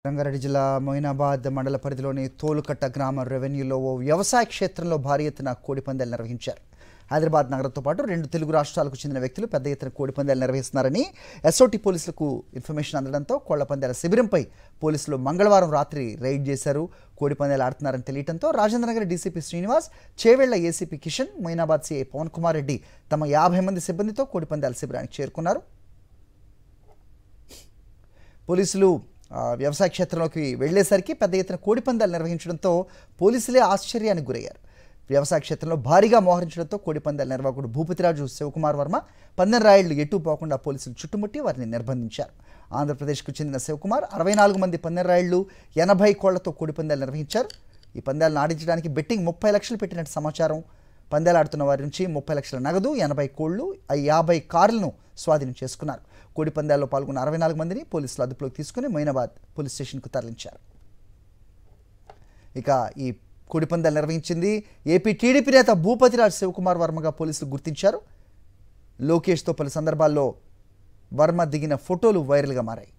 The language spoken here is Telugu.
రంగారెడ్డి జిల్లా మొయినాబాద్ మండల పరిధిలోని తోలుకట్ట గ్రామ రెవెన్యూలో ఓ వ్యవసాయ క్షేత్రంలో భారీ ఎత్తున కోడిపందాలు నిర్వహించారు. హైదరాబాద్ నగరంతో పాటు 2 తెలుగు రాష్ట్రాలకు చెందిన వ్యక్తులు పెద్ద ఎత్తున కోడిపందాలు నిర్వహిస్తున్నారని ఎస్ఓటీ పోలీసులకు ఇన్ఫర్మేషన్ అందడంతో కోళ్లపందాల శిబిరంపై పోలీసులు మంగళవారం రాత్రి రైడ్ చేశారు. కోడిపందాలు ఆడుతున్నారని తెలియడంతో Rajendranagar DCP Srinivas, Chevella ACP Kishan, Moinabad CI Pavan Kumar Reddy తమ 50 మంది సిబ్బందితో కోడిపందాల శిబిరానికి చేరుకున్నారు. పోలీసులు వ్యవసాయ క్షేత్రంలోకి వెళ్లేసరికి పెద్ద ఎత్తున కోడిపందాలు నిర్వహించడంతో పోలీసులే ఆశ్చర్యానికి గురయ్యారు. వ్యవసాయ క్షేత్రంలో భారీగా మోహరించడంతో కోడిపందాల నిర్వాహకుడు భూపతిరాజు శివకుమార్ వర్మ పందెం రాయుళ్లు ఎటూ పోకుండా పోలీసులు చుట్టుముట్టి వారిని నిర్బంధించారు. ఆంధ్రప్రదేశ్కు చెందిన శివకుమార్ 64 మంది పందెం రాయుళ్లు 80 కోళ్లతో కోడిపందాలు నిర్వహించారు. ఈ పందాలను ఆడించడానికి బెట్టింగ్ 30 లక్షలు పెట్టినట్టు సమాచారం. పందాలు ఆడుతున్న వారి నుంచి 30 లక్షల నగదు, 80 కోళ్లు, 50 కార్లను స్వాధీనం చేసుకున్నారు. కోడి పందాల్లో పాల్గొన్న 64 మందిని పోలీసులు అదుపులోకి తీసుకుని మొయినాబాద్ పోలీస్ స్టేషన్కు తరలించారు. ఇక ఈ కోడిపందాలు నిర్వహించింది ఏపీ టీడీపీ నేత భూపతిరాజ్ శివకుమార్ వర్మగా పోలీసులు గుర్తించారు. లోకేష్తో పలు సందర్భాల్లో వర్మ దిగిన ఫోటోలు వైరల్గా మారాయి.